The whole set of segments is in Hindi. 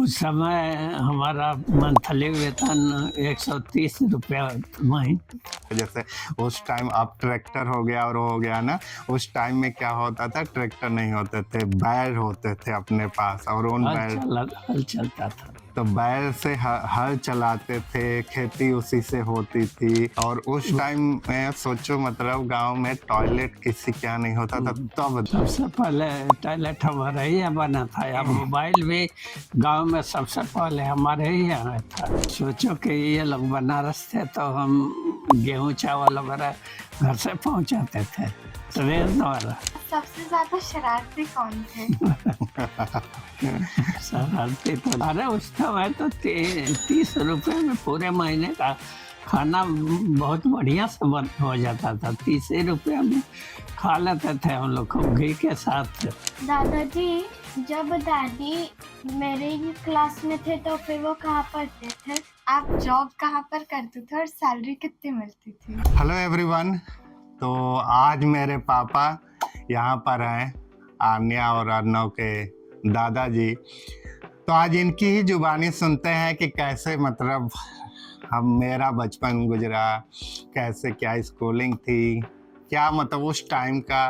उस समय हमारा मंथली वेतन 130 रुपया महीने। जैसे उस टाइम अब ट्रैक्टर हो गया और हो गया ना, उस टाइम में क्या होता था, ट्रैक्टर नहीं होते थे, बैल होते थे अपने पास और उन बैल हल चलता था। तो बैल से हल चलाते थे, खेती उसी से होती थी। और उस टाइम में सोचो मतलब गांव में टॉयलेट किसी क्या नहीं होता था तब। सबसे पहले टॉयलेट हमारे ही यहाँ बना था, या मोबाइल भी गांव में सबसे पहले हमारे ही यहाँ था। सोचो कि ये लोग बनारस थे तो हम गेहूं चावल वगैरह घर से पहुंचाते थे ट्रेन द्वारा। सबसे ज्यादा शरारती कौन थे? शरारती तो अरे उस समय तो 30 रुपए में पूरे महीने का खाना बहुत बढ़िया से बन हो जाता था। 30 रुपये में खा लेते थे हम लोग खूब घी के साथ। दादाजी, जब दादी मेरे ही क्लास में थे तो फिर वो कहाँ पढ़ते थे? आप जॉब कहाँ पर करते थे और सैलरी कितनी मिलती थी? हेलो एवरीवन, तो आज मेरे पापा यहाँ पर हैं, आन्या और अर्नव के दादाजी। तो आज इनकी ही जुबानी सुनते हैं कि कैसे मतलब मेरा बचपन गुजरा, कैसे क्या स्कूलिंग थी, क्या मतलब उस टाइम का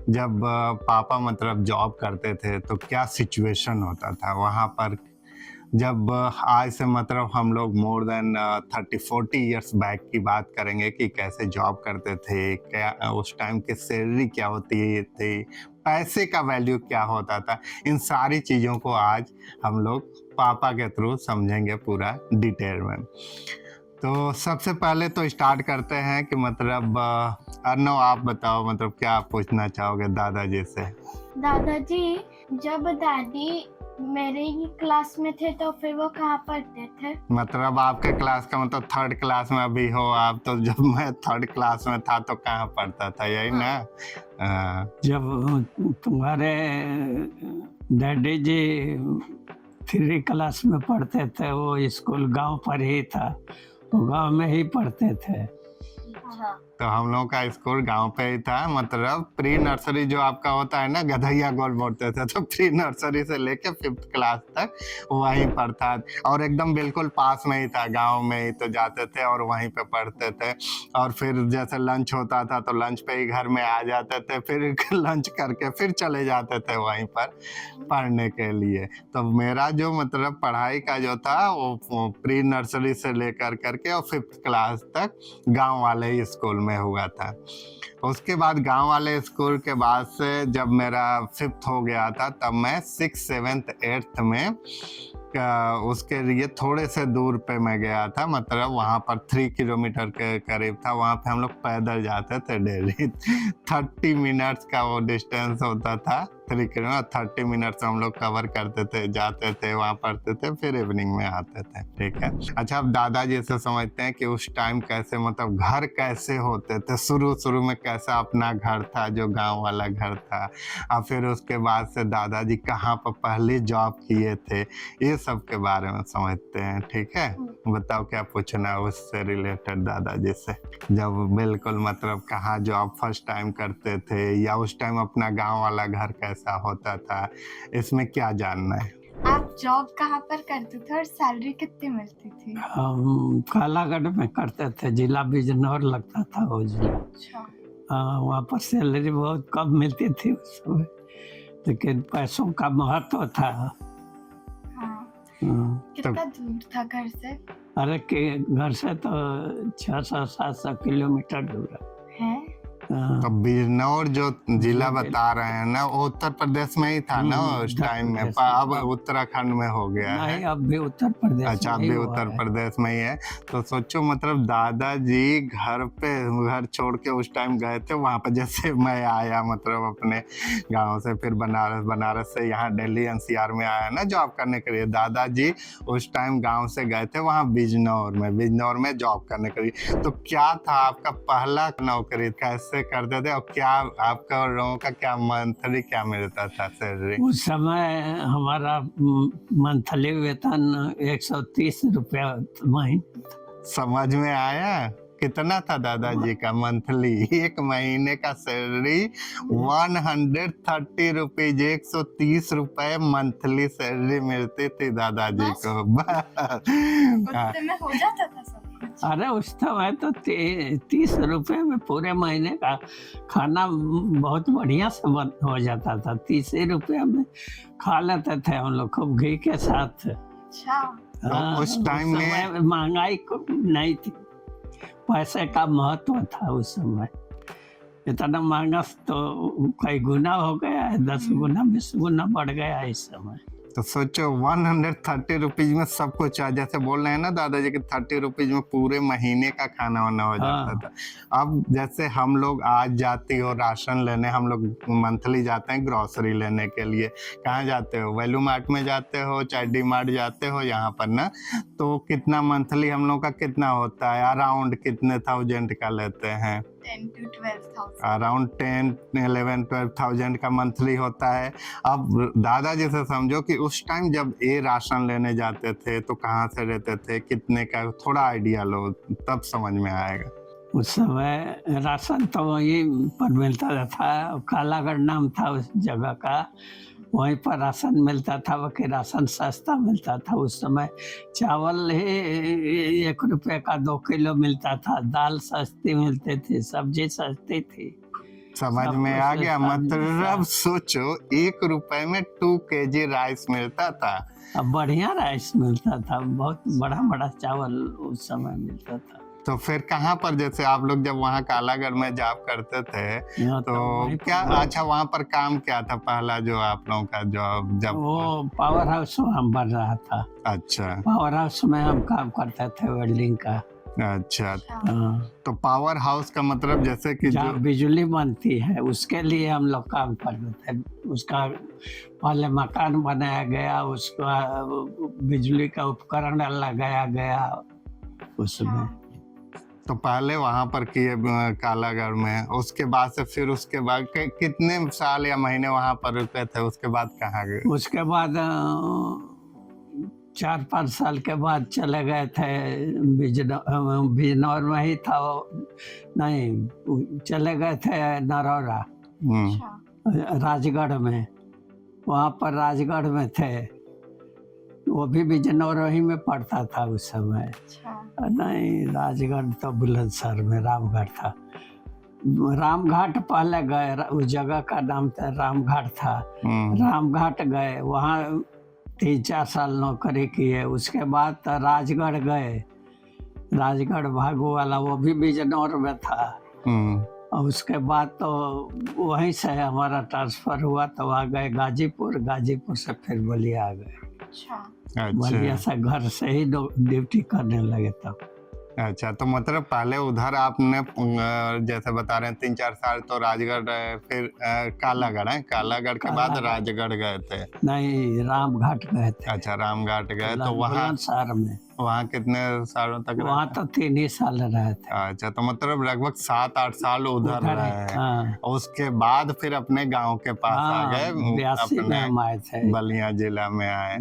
जब पापा मतलब जॉब करते थे तो क्या सिचुएशन होता था वहाँ पर। जब आज से मतलब हम लोग मोर देन 30-40 इयर्स बैक की बात करेंगे कि कैसे जॉब करते थे, क्या उस टाइम की सैलरी क्या होती थी, पैसे का वैल्यू क्या होता था। इन सारी चीज़ों को आज हम लोग पापा के थ्रू समझेंगे पूरा डिटेल में। तो सबसे पहले तो स्टार्ट करते हैं कि मतलब अर्नव आप बताओ मतलब क्या पूछना चाहोगे दादाजी से। दादाजी, जब दादी मेरे ही क्लास में थे तो फिर वो कहाँ पढ़ते थे? मतलब आपके क्लास का मतलब 3rd क्लास में अभी हो आप, तो जब मैं 3rd क्लास में था तो कहाँ पढ़ता था, यही ना? जब तुम्हारे डैडी जी 3 क्लास में पढ़ते थे, वो स्कूल गांव पर ही था, वो गांव में ही पढ़ते थे। तो हम लोगों का स्कूल गांव पे ही था। मतलब प्री नर्सरी जो आपका होता है ना, गधैया गोल बोलते थे, तो प्री नर्सरी से लेके 5th क्लास तक वहीं पर था और एकदम बिल्कुल पास में ही था, गांव में ही। तो जाते थे और वहीं पे पढ़ते थे और फिर जैसे लंच होता था तो लंच पे ही घर में आ जाते थे, फिर लंच करके फिर चले जाते थे वहीं पर पढ़ने के लिए। तो मेरा जो मतलब पढ़ाई का जो था वो प्री नर्सरी से लेकर करके और 5th क्लास तक गांव वाले ही स्कूल में हुआ था। उसके बाद गांव वाले स्कूल के बाद से जब मेरा 5th हो गया था तब मैं 6th 7th 8th में उसके लिए थोड़े से दूर पे मैं गया था। मतलब वहाँ पर 3 किलोमीटर के करीब था, वहाँ पे हम लोग पैदल जाते थे डेली। 30 मिनट्स का वो डिस्टेंस होता था, 3 किलोमीटर 30 मिनट्स हम लोग कवर करते थे, जाते थे वहाँ पढ़ते थे, फिर इवनिंग में आते थे। ठीक है, अच्छा अब दादाजी से समझते हैं कि उस टाइम कैसे मतलब घर कैसे होते थे, शुरू में कैसा अपना घर था जो गाँव वाला घर था, और फिर उसके बाद से दादाजी कहाँ पर पहले जॉब किए थे, ये सब के बारे में समझते हैं। ठीक है, बताओ क्या पूछना उससे रिलेटेड दादाजी से, जब बिल्कुल मतलब कहाँ जॉब फर्स्ट टाइम करते थे या उस टाइम अपना गांव वाला घर कैसा होता था, इसमें क्या जानना है? आप जॉब कहाँ पर करते थे और सैलरी कितनी मिलती थी? हम कालागढ़ में करते थे, जिला बिजनौर लगता था वो जिला। अच्छा। वहाँ पर सैलरी बहुत कम मिलती थी उस समय, लेकिन पैसों का महत्व था। कितना दूर था घर से? अरे के घर से तो 600-700 किलोमीटर दूर है। तो बिजनौर जो जिला बता रहे हैं ना, वो उत्तर प्रदेश में ही था ना उस टाइम में, अब उत्तराखंड में हो गया है। नहीं, अब भी उत्तर प्रदेश। अच्छा, अब भी उत्तर प्रदेश में ही है। तो सोचो मतलब दादाजी घर छोड़ के उस टाइम गए थे वहाँ पे, जैसे मैं आया मतलब अपने गांव से फिर बनारस से यहाँ दिल्ली NCR में आया ना जॉब करने के लिए। दादाजी उस टाइम गांव से गए थे वहाँ बिजनौर में जॉब करने के लिए। तो क्या था आपका पहला नौकरी, कैसे करते थे और क्या आपका लोगों का क्या मंथली क्या मिलता था सैलरी? उस समय हमारा मंथली वेतन 130 रुपया महीने। समझ में आया कितना था दादाजी का मंथली? एक महीने का सैलरी 130 रुपीज, 130 रुपए मंथली सैलरी मिलती थी दादाजी बस? को। बस। हाँ, उतने में हो जाता था सब कुछ। अरे उस समय तो 30 रुपए में पूरे महीने का खाना बहुत बढ़िया से हो जाता था। 30 रुपये में खा लेते थे हम लोग खूब घी के साथ। अच्छा। हाँ, उस टाइम में समय महंगाई नहीं थी, पैसे का महत्व था उस समय। इतना महंगा तो कई गुना हो गया है, 10 गुना 20 गुना बढ़ गया है इस समय। तो सोचो 130 रुपीज में सब कुछ आ, जैसे बोल रहे हैं ना दादाजी कि 30 रुपीज में पूरे महीने का खाना वाना हो जाता हाँ। था। अब जैसे हम लोग आज जाती हो राशन लेने, हम लोग मंथली जाते हैं ग्रोसरी लेने के लिए। कहाँ जाते हो? वैल्यू मार्ट में जाते हो, चाहे डी मार्ट जाते हो यहाँ पर ना, तो कितना मंथली हम लोग का कितना होता है? अराउंड कितने थाउजेंड का लेते हैं? 10 to 12,000। अराउंड 10-11-12,000 का मंथली होता है। अब दादाजी से समझो कि उस टाइम जब ये राशन लेने जाते थे तो कहाँ से लेते थे, कितने का, थोड़ा आइडिया लो तब समझ में आएगा। उस समय राशन तो वहीं पर मिलता था, कालागढ़ नाम था उस जगह का, वहीं पर राशन मिलता था। बाकी राशन सस्ता मिलता था उस समय। चावल ही 1 रुपये का 2 किलो मिलता था, दाल सस्ती मिलती थी, सब्जी सस्ती थी। समझ सब में कुछ आ गया? सस्ता मतलब मिलता। सोचो 1 रुपए में 2 केजी राइस मिलता था। अब बढ़िया राइस मिलता था, बहुत बड़ा बड़ा चावल उस समय मिलता था। तो फिर कहाँ पर, जैसे आप लोग जब वहाँ कालागढ़ में जॉब करते थे यहाँ तो वहीं पर क्या, अच्छा वहाँ पर काम क्या था पहला जो आप लोगों का जॉब? जब वो पावर हाउस में बन रहा था। अच्छा पावर हाउस में हम काम करते थे वेल्डिंग का। अच्छा, हाँ, तो पावर हाउस का मतलब जैसे कि जहाँ जो बिजली बनती है उसके लिए हम लोग काम करते थे। उसका पहले मकान बनाया गया, उसका बिजली का उपकरण लगाया गया उसमें। तो पहले वहां पर किए कालागढ़ में, उसके बाद से फिर उसके बाद कितने साल या महीने वहां पर रुके थे? उसके बाद कहाँ गए? उसके बाद 4-5 साल के बाद चले गए थे बिजनौर में ही था वो, नहीं चले गए थे नरौरा राजगढ़ में। वहाँ पर राजगढ़ में थे, वो भी बिजनौर ही में पड़ता था उस समय। नहीं, राजगढ़ तो बुलंदशहर में रामगढ़ था। रामघाट पहले गए, उस जगह का नाम था रामघाट था। रामघाट गए, वहाँ 3-4 साल नौकरी किए। उसके बाद तो राजगढ़ गए, राजगढ़ भागो वाला, वो भी बिजनौर में था। और उसके बाद तो वहीं से हमारा ट्रांसफर हुआ तो आ गए गाजीपुर, गाजीपुर से फिर बलिया आ गए। बलिया से घर से ही ड्यूटी करने लगे तब। अच्छा, तो मतलब पहले उधर आपने जैसे बता रहे हैं 3-4 साल तो राजगढ़ रहे, फिर कालागढ़ है, कालागढ़ के बाद राजगढ़ गए थे? नहीं, रामघाट गए थे। अच्छा, रामघाट गए तो वहाँ बुलंदशहर में। वहाँ कितने सालों तक रहे? वहाँ तो 3 ही साल रहे थे। अच्छा, तो मतलब लगभग 7-8 साल उधर रहे हैं। हाँ। उसके बाद फिर अपने गांव के पास आ गए, 82 में हम आए थे, बलिया जिला में आए।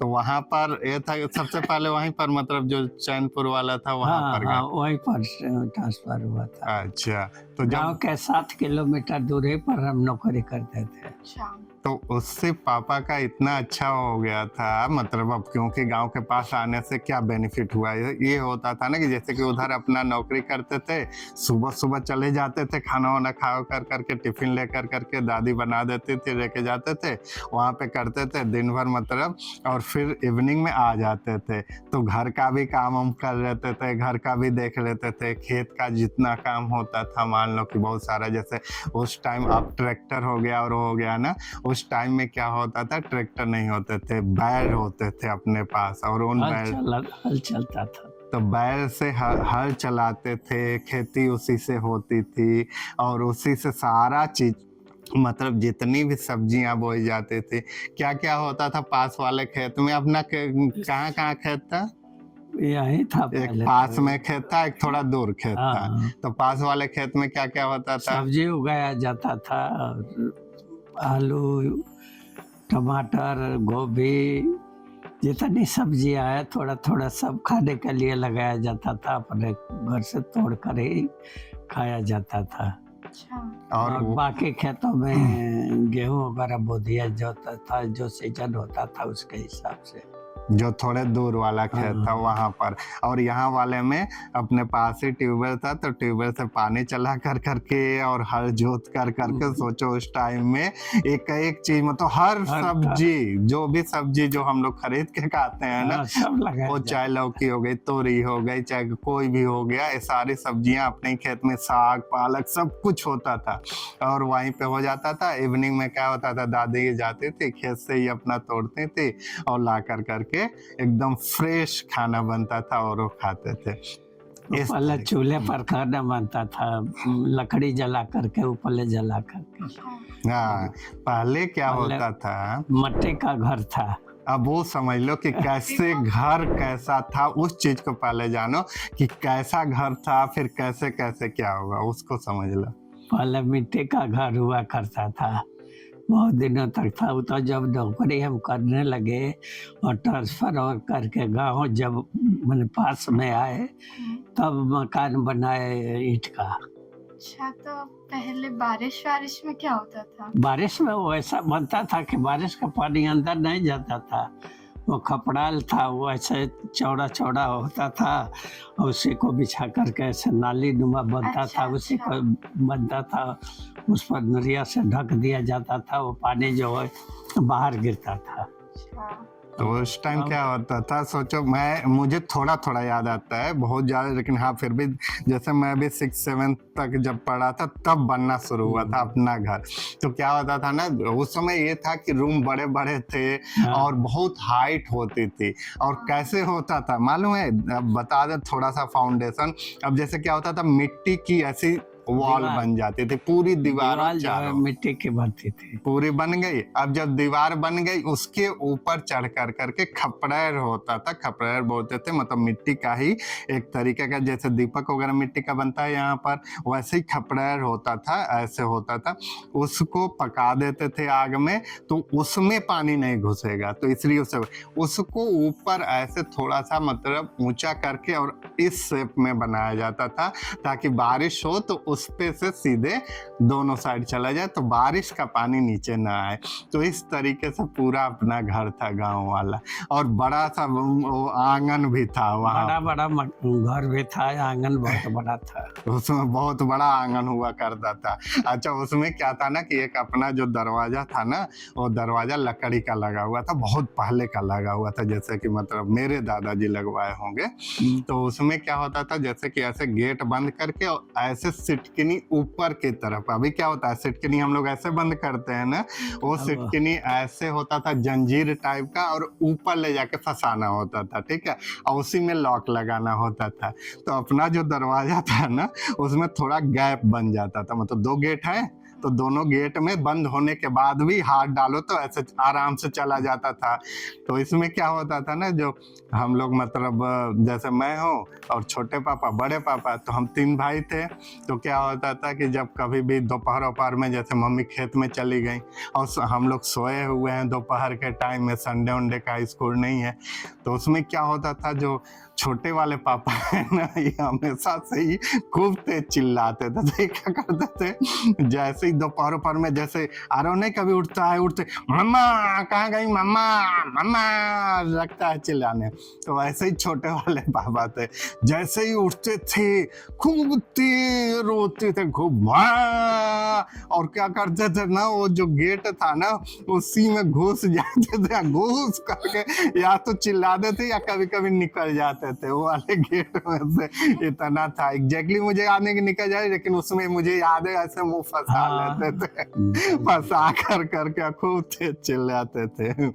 तो वहाँ पर ये था सबसे पहले वहीं पर, मतलब जो चैनपुर वाला था वहाँ पर गए? वहीं पर ट्रांसफर हुआ था। अच्छा, तो गाँव के 7 किलोमीटर दूरी पर हम नौकरी करते थे। तो उससे पापा का इतना अच्छा हो गया था, मतलब अब क्योंकि गांव के पास आने से क्या बेनिफिट हुआ? ये होता था ना कि जैसे कि उधर अपना नौकरी करते थे, सुबह सुबह चले जाते थे, खाना वाना खा कर करके टिफिन लेकर करके दादी बना देती थी, लेके जाते थे वहाँ पे करते थे दिन भर मतलब, और फिर इवनिंग में आ जाते थे। तो घर का भी काम हम कर लेते थे, घर का भी देख लेते थे, खेत का जितना काम होता था मान लो कि बहुत सारा, जैसे उस टाइम अब ट्रैक्टर हो गया और हो गया ना, उस टाइम में क्या होता था, ट्रैक्टर नहीं होते थे, बैल होते थे अपने पास, और उन हल चलता था तो बैल से हल चलाते थे, खेती उसी से होती थी, और उसी से सारा चीज, मतलब जितनी भी सब्जियां बोई जाती थी। क्या क्या होता था पास वाले खेत में? अपना कहाँ कहाँ खेत था? यही था, एक पास में खेत था, एक थोड़ा दूर खेत था। तो पास वाले खेत में क्या क्या होता था? सब्जी उगाया जाता था, आलू, टमाटर, गोभी, जितनी सब्जियां है थोड़ा थोड़ा सब खाने के लिए लगाया जाता था, अपने घर से तोड़ कर ही खाया जाता था। अच्छा। और और बाकी खेतों में गेहूं वगैरह बो दिया जाता था, जो सीजन होता था उसके हिसाब से। जो थोड़े दूर वाला खेत था हाँ। वहां पर, और यहाँ वाले में अपने पास ही ट्यूबवेल था, तो ट्यूबवेल से पानी चला कर करके और हल जोत कर करके, सोचो उस टाइम में एक एक चीज मतलब हर सब्जी, जो भी सब्जी जो हम लोग खरीद के खाते हैं ना, हाँ, सब लगाया वो जाता चाहे लौकी हो गई, तोरी हो गई, चाहे कोई भी हो गया, ये सारी सब्जियां अपने खेत में, साग पालक सब कुछ होता था और वहीं पे हो जाता था। इवनिंग में क्या होता था, दादी जाती थी खेत से ही अपना तोड़ती थी और ला कर करके एकदम फ्रेश खाना बनता था और वो खाते थे। इस पहले तरीके- चूल्हे पर खाना बनता था, लकड़ी जला करके, उपले जला करके। अच्छा। हाँ, पहले क्या पहले- होता था, मट्टी का घर था। अब वो समझ लो कि कैसे घर कैसा था, उस चीज को पहले जानो कि कैसा घर था, फिर कैसे कैसे क्या होगा उसको समझ लो। पहले मिट्टी का घर हुआ करता था, बहुत दिनों तक था। वो तो जब नौकरी हम करने लगे और ट्रांसफर और करके गांव जब मैंने पास में आए, तब मकान बनाए ईंट का। अच्छा, तो पहले बारिश वारिश में क्या होता था? बारिश में वो ऐसा बनता था कि बारिश का पानी अंदर नहीं जाता था, वो खपड़ाल था, वो ऐसे चौड़ा चौड़ा होता था, उसी को बिछा करके ऐसे नाली नुमा बनता अच्छा, था, उसी अच्छा। को बनता था, उस पर नरिया से ढक दिया जाता था, वो पानी जो है बाहर गिरता था। अच्छा। तो उस टाइम क्या होता था, सोचो, मुझे थोड़ा थोड़ा याद आता है, बहुत ज़्यादा, लेकिन हाँ फिर भी, जैसे मैं भी 6-7 तक जब पढ़ा था तब बनना शुरू हुआ था अपना घर। तो क्या होता था ना, उस समय ये था कि रूम बड़े बड़े थे हाँ। और बहुत हाइट होती थी। और कैसे होता था मालूम है, अब बता दे थोड़ा सा फाउंडेशन। अब जैसे क्या होता था, मिट्टी की ऐसी वॉल दीवार। बन जाती थी, पूरी दीवार दीवार जो है चारों मिट्टी की बनती थी। पूरी बन गई। अब जब दीवार बन गई, उसके ऊपर चढ़ कर करके खपड़ैर होता था, खपड़ैर बोलते थे, मतलब मिट्टी का ही एक तरीके का, जैसे दीपक वगैरह मिट्टी का बनता है यहाँ पर, वैसे ही खपड़ैर होता था, ऐसे होता था। उसको पका देते थे आग में, तो उसमें पानी नहीं घुसेगा, तो इसलिए उसको ऊपर ऐसे थोड़ा सा मतलब ऊंचा करके और इस शेप में बनाया जाता था, ताकि बारिश हो तो उस पे से सीधे दोनों साइड चला जाए, तो बारिश का पानी नीचे ना आए। तो इस तरीके से पूरा अपना घर था गांव वाला, और बड़ा सा वो आंगन भी था वहाँ, बड़ा बड़ा घर भी था, आंगन बहुत बड़ा था। उसमें बहुत बड़ा आंगन हुआ करता था। अच्छा, उसमें क्या था ना कि एक अपना जो दरवाजा था ना, वो दरवाजा लकड़ी का लगा हुआ था, बहुत पहले का लगा हुआ था, जैसे कि मतलब मेरे दादाजी लगवाए होंगे। तो उसमें क्या होता था, जैसे कि ऐसे गेट बंद करके और ऐसे सिटकिनी ऊपर की तरफ, अभी क्या होता है सिटकिनी हम लोग ऐसे बंद करते हैं ना, वो सिटकिनी ऐसे होता था जंजीर टाइप का, और ऊपर ले जाके फंसाना होता था, ठीक है, और उसी में लॉक लगाना होता था। तो अपना जो दरवाजा था ना, उसमें थोड़ा गैप बन जाता था, मतलब 2 गेट है, तो दोनों गेट में बंद होने के बाद भी हाथ डालो तो ऐसे आराम से चला जाता था। तो इसमें क्या होता था ना, जो हम लोग मतलब जैसे मैं हूँ और छोटे पापा, बड़े पापा, तो हम 3 भाई थे। तो क्या होता था कि जब कभी भी दोपहर में जैसे मम्मी खेत में चली गई और हम लोग सोए हुए हैं दोपहर के टाइम में, संडे वनडे का स्कूल नहीं है, तो उसमें क्या होता था, जो छोटे वाले पापा है ना, ये हमेशा से ही खूब तेज चिल्लाते थे। तो क्या करते थे, जैसे ही दोपहर में जैसे आरो नहीं कभी उठते मम्मा कहाँ गई, मम्मा मम्मा लगता है चिल्लाने, तो ऐसे ही छोटे वाले पापा थे, जैसे ही उठते थे खूब तेज रोते थे, खूब और क्या करते थे ना, वो जो गेट था ना उसी में घुस जाते थे, घुस करके या तो चिल्लाते थे या कभी कभी निकल जाते थे वो वाले गेट में से। इतना था एग्जैक्टली मुझे याद नहीं कि निकल जाए, लेकिन उसमें मुझे याद है ऐसे मुंह फंसा लेते थे, फंसा कर करके खूब तेज चिल्लाते थे।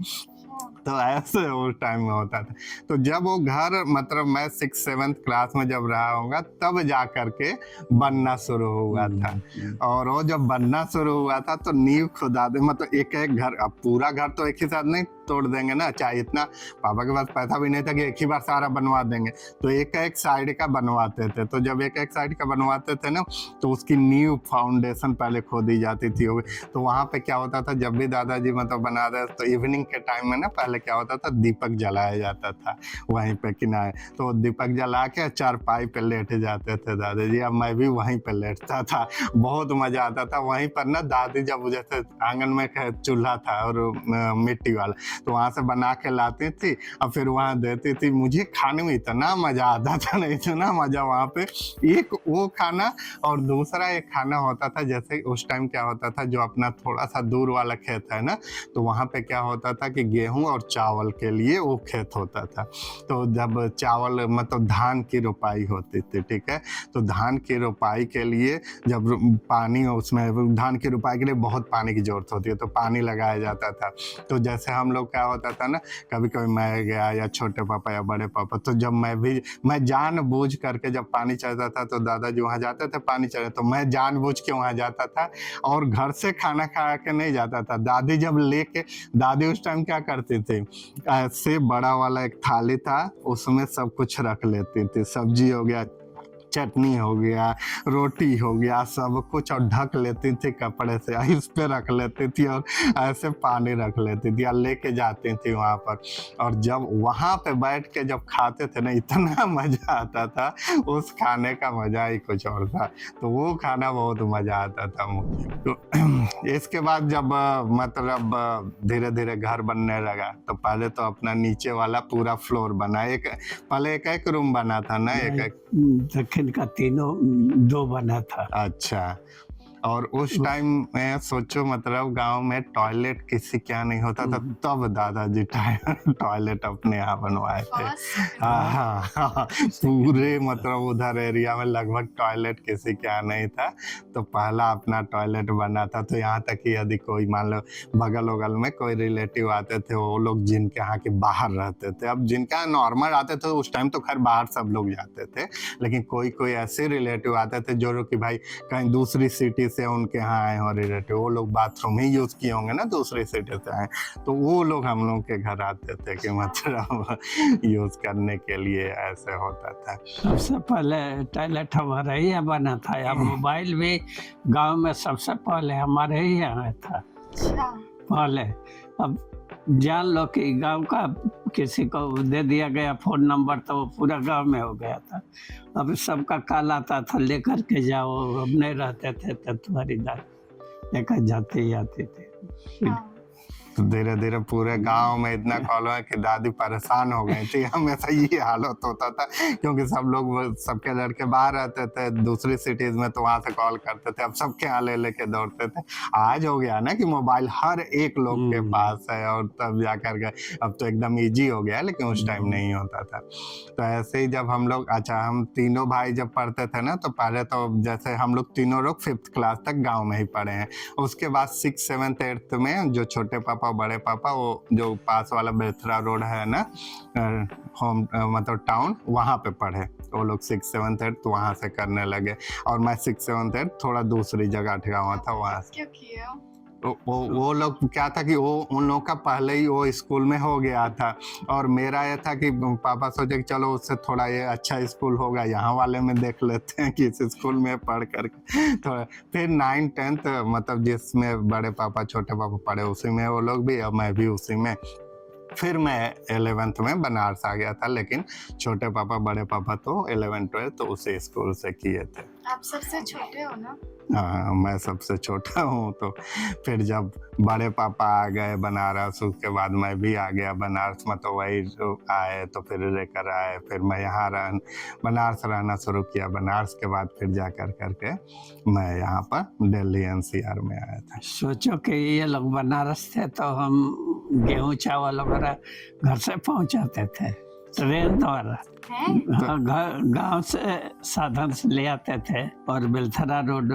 तो ऐसे उस टाइम में होता था। तो जब वो घर मतलब मैं 6-7 क्लास में जब रहा होगा, तब जा करके बनना शुरू हुआ था। और वो जब बनना शुरू हुआ था तो नींव खुदा दे, मतलब एक एक घर, अब पूरा घर तो एक ही साथ नहीं तोड़ देंगे ना, चाहे इतना पापा के पास पैसा भी नहीं था कि एक ही बार सारा बनवा देंगे, तो एक एक साइड का बनवाते थे। तो जब एक एक साइड का बनवाते थे ना, तो उसकी नींव फाउंडेशन पहले खोदी जाती थी। तो वहाँ पे क्या होता था, जब भी दादाजी मतलब बना दे तो इवनिंग के टाइम में ना पहले क्या होता था, दीपक जलाया जाता था वहीं पे किनारे। तो दीपक जला के चारपाई पे लेट जाते थे दादाजी। अब मैं भी वहीं पे लेटता था, बहुत मजा आता था वहीं पर ना। दादी जब जैसे आंगन में चूल्हा था और मिट्टी वाला, तो वहाँ से बना के लाती थी और फिर वहाँ देती थी। मुझे खाने में इतना मजा आता था ना, इतना मजा वहाँ पे। एक वो खाना और दूसरा एक खाना होता था, जैसे उस टाइम क्या होता था, जो अपना थोड़ा सा दूर वाला खेत है ना, तो वहाँ पे क्या होता था कि गेहूं और चावल के लिए वो खेत होता था। तो जब चावल मतलब धान की रोपाई होती थी, ठीक है, तो धान की रोपाई के लिए जब पानी उसमें, धान की रोपाई के लिए बहुत पानी की जरूरत होती है, तो पानी लगाया जाता था। तो जैसे हम लोग क्या होता था ना, कभी कभी मैं गया या छोटे पापा या बड़े पापा, तो जब मैं जानबूझ करके जब पानी चढ़ता था, तो दादाजी वहाँ जाते थे पानी चढ़े, तो मैं जानबूझ के वहाँ जाता था और घर से खाना खा के नहीं जाता था। दादी जब लेके, दादी उस टाइम क्या करती थी, ऐसे बड़ा वाला एक थाली था, उसमें सब कुछ रख लेती थी, सब्जी हो गया, चटनी हो गया, रोटी हो गया, सब कुछ, और ढक लेती थी कपड़े से, इस पे रख लेती थी और ऐसे पानी रख लेती थी और लेके जाती थी वहाँ पर। और जब वहाँ पे बैठ के जब खाते थे ना, इतना मज़ा आता था, उस खाने का मज़ा ही कुछ और था। तो वो खाना बहुत मज़ा आता था मुझे। तो इसके बाद जब मतलब धीरे धीरे घर बनने लगा, तो पहले तो अपना नीचे वाला पूरा फ्लोर बना, पहले एक एक रूम बना था ना, एक एक दक्षिण का तीनों दो बना था। अच्छा। और उस टाइम में सोचो, मतलब गांव में टॉयलेट किसी क्या नहीं होता था, तब दादाजी टॉयलेट अपने यहाँ बनवाए थे। हाँ, पूरे मतलब उधर एरिया में लगभग टॉयलेट किसी क्या नहीं था, तो पहला अपना टॉयलेट बना था। तो यहाँ तक कि यदि कोई मान लो बगल वगल में कोई रिलेटिव आते थे, वो लोग जिनके यहाँ के बाहर रहते थे, अब जिनका नॉर्मल आते थे उस टाइम तो खैर बाहर सब लोग जाते थे, लेकिन कोई कोई ऐसे रिलेटिव आते थे जो कि भाई कहीं दूसरी सिटी से उनके यहाँ आए हो रिलेटिव, वो लोग बाथरूम ही यूज किए होंगे ना, दूसरी सिटी से आए, तो वो लोग हम लोग के घर आते थे कि मतलब यूज करने के लिए ऐसे होता था। सबसे पहले टॉयलेट हमारा ही यहाँ बना था। अब मोबाइल भी गांव में सबसे पहले हमारे ही यहाँ था पहले। अब जान लो कि गांव का किसी को दे दिया गया फ़ोन नंबर, तो वो पूरा गांव में हो गया था। अब सबका कॉल आता था, लेकर के जाओ। अब नहीं रहते थे तो तुम्हारी दादी लेकर जाते ही आते थे। धीरे धीरे पूरे गांव में इतना कॉल हुआ कि दादी परेशान हो गई थी। हमेशा ये हालत होता था, क्योंकि सब लोग, सबके लड़के बाहर रहते थे दूसरी सिटीज में, तो वहां से कॉल करते थे। अब सबके यहाँ ले लेके दौड़ते थे। आज हो गया ना कि मोबाइल हर एक लोग के पास है, और तब जाकर के अब तो एकदम ईजी हो गया, लेकिन उस टाइम नहीं होता था। तो ऐसे ही जब हम लोग, अच्छा, हम तीनों भाई जब पढ़ते थे ना, तो पहले तो जैसे हम लोग तीनों लोग 5th क्लास तक गाँव में ही पढ़े हैं। उसके बाद 6th 7th 8th में जो छोटे पापा बड़े पापा, वो जो पास वाला बेथरा रोड है ना, होम मतलब टाउन, वहाँ पे पढ़े। वो लोग 6th 7th 8th वहाँ से करने लगे, और मैं 6th 7th 8th थोड़ा दूसरी जगह ठहरा था वहाँ से। क्यों किया? वो लोग क्या था कि वो उन लोगों का पहले ही वो स्कूल में हो गया था, और मेरा ये था कि पापा सोचे कि चलो उससे थोड़ा ये अच्छा स्कूल होगा, यहाँ वाले में देख लेते हैं कि इस स्कूल में पढ़ कर थोड़ा। फिर 9th 10th मतलब जिसमें बड़े पापा छोटे पापा पढ़े उसी में वो लोग भी, और मैं भी उसी में। फिर मैं 11th में बनारस आ गया था, लेकिन छोटे पापा बड़े पापा तो 11th 12th तो उसी स्कूल से किए थे। आप सबसे छोटे हो ना? हाँ, मैं सबसे छोटा हूँ। तो फिर जब बड़े पापा आ गए बनारस, उसके बाद मैं भी आ गया बनारस में, तो वही आए तो फिर लेकर आए। फिर मैं यहाँ बनारस रहना शुरू किया। बनारस के बाद फिर जा करके मैं यहाँ पर दिल्ली NCR में आया था। सोचो कि ये लोग बनारस थे, तो हम गेहूं चावल वगैरह घर से पहुंचाते थे ट्रेन द्वारा। गांव से साधन से ले आते थे और बेलथरा रोड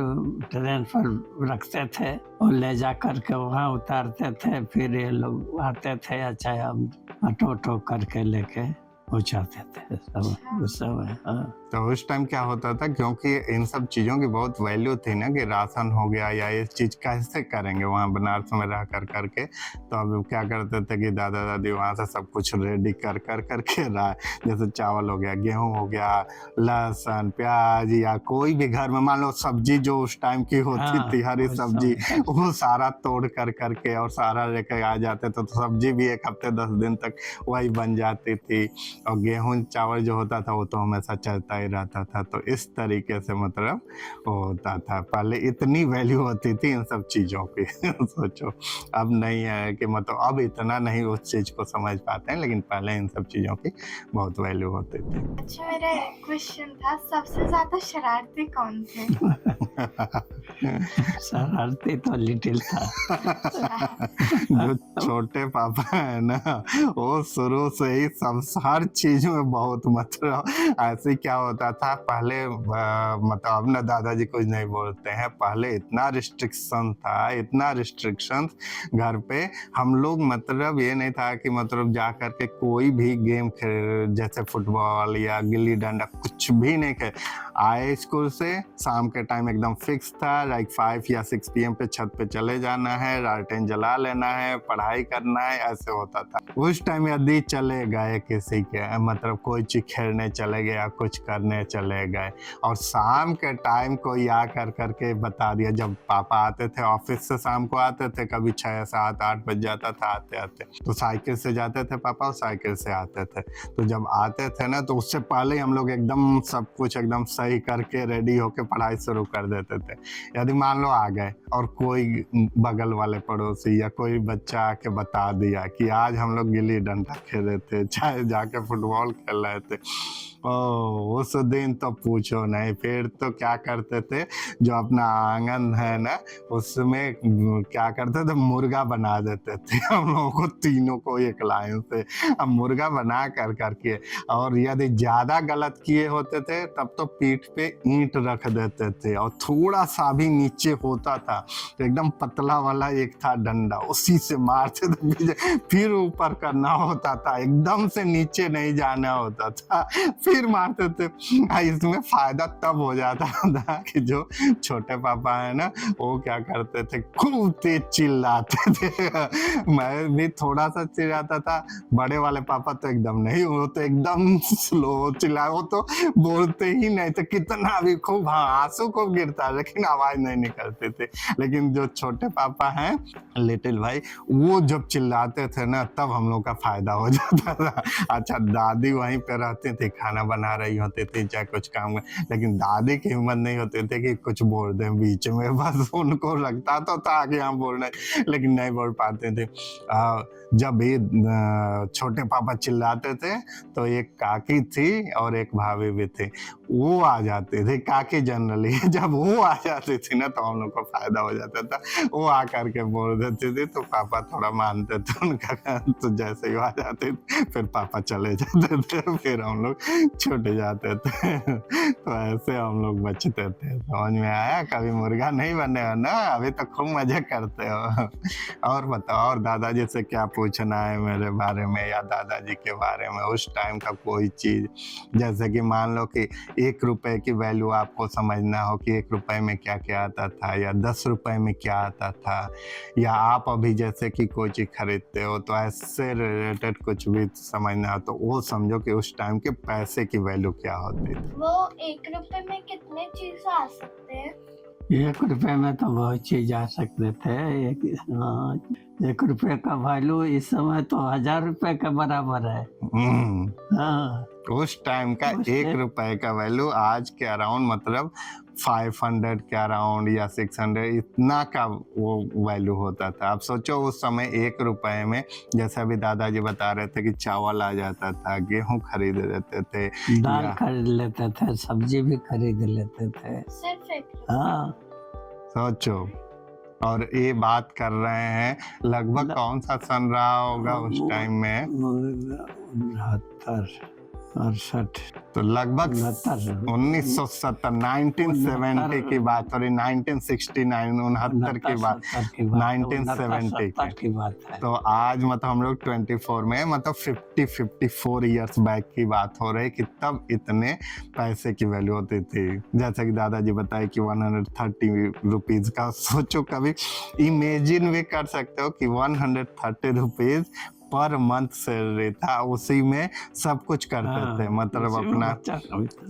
ट्रेन पर रखते थे और ले जा करके वहाँ उतारते थे। फिर ये लोग आते थे, अच्छा हम ऑटो करके लेके पहुँचाते थे सब उस समय। हाँ तो उस टाइम क्या होता था, क्योंकि इन सब चीज़ों की बहुत वैल्यू थी ना, कि राशन हो गया या ये चीज़ कैसे करेंगे वहाँ बनारस में रह कर करके। तो अब क्या करते थे कि दादा दादी वहाँ से सब कुछ रेडी कर कर करके जैसे चावल हो गया, गेहूँ हो गया, लहसुन प्याज या कोई भी घर में मान लो सब्जी जो उस टाइम की होती हाँ, थी, हरी उस सब्जी, समय वो सारा तोड़ कर करके और सारा लेकर आ जाते थे। तो सब्जी भी 1 हफ्ते 10 दिन तक वही बन जाती थी। और गेहूँ चावल जो होता था वो तो हमेशा चलता ही रहता था। तो इस तरीके से मतलब वो होता था। पहले इतनी वैल्यू होती थी इन सब चीज़ों की सोचो। अब नहीं है कि मतलब अब इतना नहीं उस चीज़ को समझ पाते हैं, लेकिन पहले इन सब चीज़ों की बहुत वैल्यू होती थी। अच्छा, मेरा एक क्वेश्चन था, सबसे ज्यादा शरारती कौन थे? शरारती तो लिटिल था। जो छोटे पापा है ना, वो शुरू से ही सब हर चीज में बहुत मतलब ऐसे क्या होता था पहले, मतलब अब ना दादाजी कुछ नहीं बोलते हैं, पहले इतना रिस्ट्रिक्शन था, इतना रिस्ट्रिक्शन घर पे। हम लोग मतलब ये नहीं था कि मतलब जा करके कोई भी गेम खेल, जैसे फुटबॉल या गिल्ली डंडा, कुछ भी नहीं खेल। आए स्कूल से शाम के टाइम एकदम फिक्स था, लाइक 5 या 6 PM पे छत पे चले जाना है, लालटेन जला लेना है, पढ़ाई करना है, ऐसे होता था। उस टाइम यदि चले गए किसी के मतलब कोई चीज खेलने चले गए या कुछ करने चले गए, और शाम के टाइम कोई आ कर करके बता दिया, जब पापा आते थे ऑफिस से, शाम को आते थे, कभी 6, 7, 8 बज जाता था आते आते, तो साइकिल से जाते थे पापा और साइकिल से आते थे। तो जब आते थे ना, तो उससे पहले हम लोग एकदम सब कुछ एकदम सही करके रेडी होके पढ़ाई शुरू कर देते थे। यदि मान लो आ गए और कोई बगल वाले पड़ोसी या कोई बच्चा आके बता दिया कि आज हम लोग गिल्ली डंडा खेल रहे थे, चाहे जाके फुटबॉल खेल रहे थे, उस दिन तो पूछो नहीं। फिर तो क्या करते थे, जो अपना आंगन है ना, उसमें क्या करते थे, मुर्गा बना देते थे हम लोगों को, तीनों को एक लाइन से अब मुर्गा बना कर करके। और यदि ज्यादा गलत किए होते थे तब तो पीठ पे ईंट रख देते थे, और थोड़ा सा भी नीचे होता था तो एकदम पतला वाला एक था डंडा, उसी से मारते थे, फिर ऊपर करना होता था, एकदम से नीचे नहीं जाना होता था, फिर मारते थे। इसमें फायदा तब हो जाता था कि जो छोटे पापा है ना, वो क्या करते थे, खूब तेज चिल्लाते थे। मैं भी थोड़ा सा चिल्लाता था, बड़े वाले पापा तो एकदम नहीं, वो तो एकदम स्लो चिल्लाए, वो तो बोलते ही नहीं थे, कितना भी खूब, हाँ आंसू को गिरता लेकिन आवाज नहीं निकलते थे। लेकिन जो छोटे पापा हैं, लिटिल भाई, वो जब चिल्लाते थे ना, तब हम लोग का फायदा हो जाता था। अच्छा, दादी वहीं पे रहती थी, खाना बना रही होती थी, चाहे कुछ काम कर, लेकिन दादी की हिम्मत नहीं होती थी कि कुछ बोल दें बीच में, बस उनको लगता तो था कि हम बोल रहे, लेकिन नहीं बोल पाते थे। जब भी छोटे पापा चिल्लाते थे तो एक काकी थी और एक भाभी भी थी, वो आ जाते थे, काकी जनरली जब वो आ जाती थी ना, तो हम लोग को फायदा हो जाता था। वो आ करके बोल देते थे तो पापा थोड़ा मानते थे उनका, तो जैसे ही आ जाते थे फिर पापा चले जाते थे, फिर हम लोग छूट जाते थे। तो ऐसे हम लोग बचते थे। समझ में आया? कभी मुर्गा नहीं बने हो ना, अभी तो खूब मजे करते हो। और बताओ, और दादाजी से क्या पूछना है मेरे बारे में या दादाजी के बारे में, उस टाइम का कोई चीज, जैसे कि मान लो कि 1 रुपए की वैल्यू आपको समझना हो कि 1 रुपए में क्या क्या आता था, या 10 रुपए में क्या आता था, या आप अभी जैसे कि कोई चीज खरीदते हो तो ऐसे रिलेटेड कुछ भी समझना हो, तो वो समझो कि उस टाइम के पैसे की वैल्यू क्या होती थी। वो 1 रुपए में कितने चीज आ सकते हैं? 1 रुपए में तो बहुत चीज आ सकते थे। 1 रुपए का वैल्यू इस समय तो 1000 रुपए के बराबर है। हाँ, उस टाइम का उस 1 टाइम- रुपए का वैल्यू आज के अराउंड मतलब 500 के अराउंड या 600 इतना का वो वैल्यू होता था। अब सोचो उस समय 1 रुपए में, जैसे अभी दादाजी बता रहे थे कि चावल आ जाता था, गेहूं खरीद लेते थे, दाल या खरीद लेते थे, सब्जी भी खरीद लेते थे। सिर्फ 1 हाँ, सोचो। और ये बात कर रहे हैं लगभग कौन सा सन रहा होगा उस टाइम में? 69, 68 तो लगभग 69 1970 1970 की बात हो रही, 1969 69 की बात, 1970 69 की बात है। तो आज मतलब हम लोग 24 में मतलब 54 इयर्स बैक की बात हो रही कि तब इतने पैसे की वैल्यू होती थी। जैसे कि दादाजी बताए कि 130 रुपीज का, सोचो कभी इमेजिन भी कर सकते हो कि 130 रुपीज पर मंथ सैलरी था, उसी में सब कुछ करते थे, मतलब अपना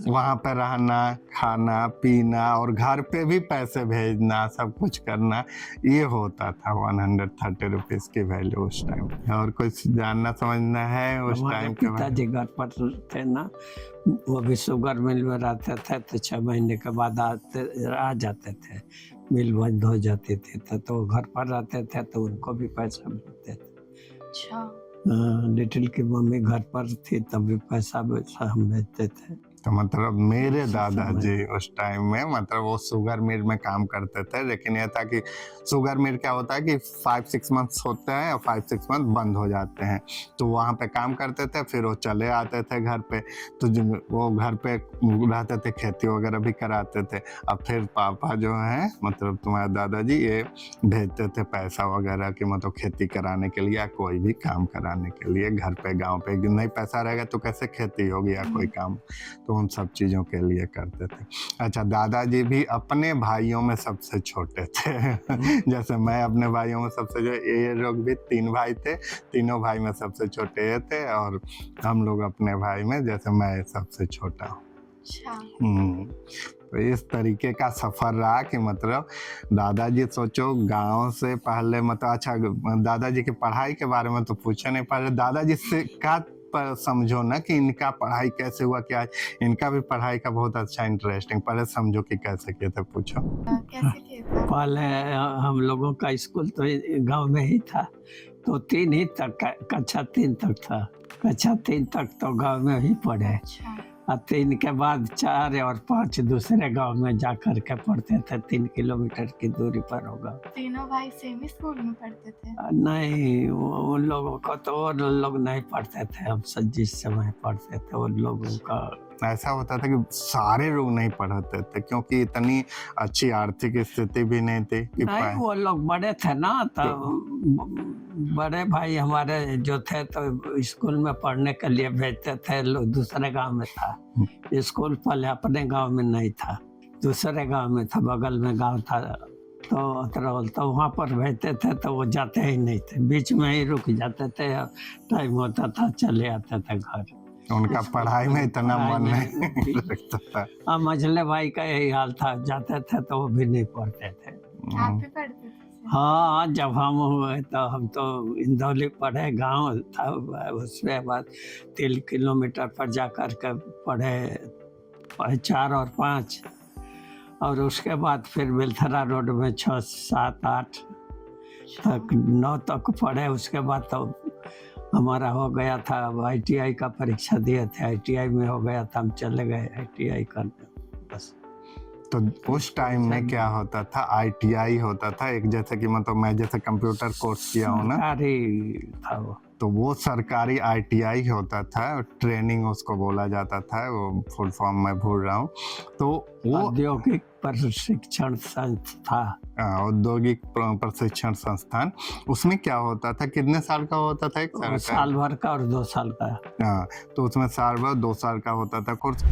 वहाँ पे रहना, खाना पीना और घर पे भी पैसे भेजना, सब कुछ करना, ये होता था 130 रुपीज की वैल्यू उस टाइम। और कुछ जानना समझना है उस टाइम के बारे पिताजी घर पर थे ना, वो भी शुगर मिल में रहते थे, तो 6 महीने के बाद आ जाते थे, मिल बंद हो जाती थी तो घर पर रहते थे तो उनको भी पैसा मिलते थे। अच्छा। लिटिल की मम्मी घर पर थी तब भी पैसा हम भेजते थे। तो मतलब मेरे सब दादाजी उस टाइम में मतलब वो शुगर मिल में काम करते थे, लेकिन ये था कि शुगर मिल क्या होता है कि 5-6 मंथ्स होते हैं और 5-6 मंथ बंद हो जाते हैं, तो वहाँ पे काम करते थे, फिर वो चले आते थे घर पे, तो वो घर पे रहते थे, खेती वगैरह भी कराते थे। अब फिर पापा जो हैं मतलब तुम्हारे दादाजी ये भेजते थे पैसा वगैरह कि मतलब खेती कराने के लिए या कोई भी काम कराने के लिए घर पे, गाँव पे। नहीं पैसा रहेगा तो कैसे खेती होगी या कोई काम, तो उन सब चीज़ों के लिए करते थे। अच्छा, दादाजी भी अपने भाइयों में सबसे छोटे थे जैसे मैं अपने भाइयों में सबसे, जो ये लोग भी 3 भाई थे, तीनों भाई में सबसे छोटे ये थे, और हम लोग अपने भाई में जैसे मैं सबसे छोटा हूँ। अच्छा। तो इस तरीके का सफ़र रहा कि मतलब दादाजी सोचो गांव से पहले मतलब, अच्छा दादाजी की पढ़ाई के बारे में तो पूछे नहीं, पहले दादाजी से का पर समझो ना कि इनका पढ़ाई कैसे हुआ, क्या इनका भी पढ़ाई का बहुत अच्छा इंटरेस्टिंग, पहले समझो कि कैसे किए थे, पूछो। कैसे किया था? पहले हम लोगों का स्कूल तो गांव में ही था, तो 3 ही तक, कक्षा 3 तक था, कक्षा 3 तक तो गांव में ही पढ़े, अच्छा। और 3 के बाद 4 और 5 दूसरे गांव में जा कर के पढ़ते थे, 3 किलोमीटर की दूरी पर होगा। तीनों भाई सेम स्कूल में पढ़ते थे? नहीं, उन लोगों को तो वो लोग नहीं पढ़ते थे, हम सब जिस समय पढ़ते थे उन लोगों का ऐसा होता था कि सारे लोग नहीं पढ़ते थे क्योंकि इतनी अच्छी आर्थिक स्थिति भी नहीं थी कि नहीं, वो लोग बड़े थे ना, तो बड़े भाई हमारे जो थे तो स्कूल में पढ़ने के लिए भेजते थे, दूसरे गांव में था स्कूल, पहले अपने गांव में नहीं था, दूसरे गांव में था, बगल में गांव था, तो वहाँ पर भेजते थे, तो वो जाते ही नहीं थे, बीच में ही रुक जाते थे, टाइम होता था चले आते थे घर। उनका पढ़ाई में इतना मन नहीं लगता था। हाँ, मझले भाई का यही हाल था, जाते थे तो वो भी नहीं पढ़ते थे। आप भी पढ़ते थे? हाँ, जब हम हुए तो हम तो इंदौली पढ़े, गांव था, उसके बाद 3 किलोमीटर पर जा कर के पढ़े 4 और 5, और उसके बाद फिर बेलथरा रोड में 6, 7, 8 तक 9 तक पढ़े। उसके बाद तो हमारा हो गया था, ITI का परीक्षा दिए थे, ITI में हो गया था, हम चले गए ITI करने बस। तो उस टाइम में क्या होता था, ITI होता था एक, जैसे कि मतलब मैं जैसे कंप्यूटर कोर्स किया हूँ ना, सरकारी था वो, तो वो सरकारी ITI होता था, ट्रेनिंग उसको बोला जाता था, वो फुल फॉर्म मैं भूल रहा हूँ, तो वो औद्योगिक प्रशिक्षण संस्था, औद्योगिक प्रशिक्षण संस्थान। उसमें क्या होता था, कितने साल का होता था? एक साल भर का और 2 साल का। हाँ, तो उसमें साल भर 2 साल का होता था कोर्स।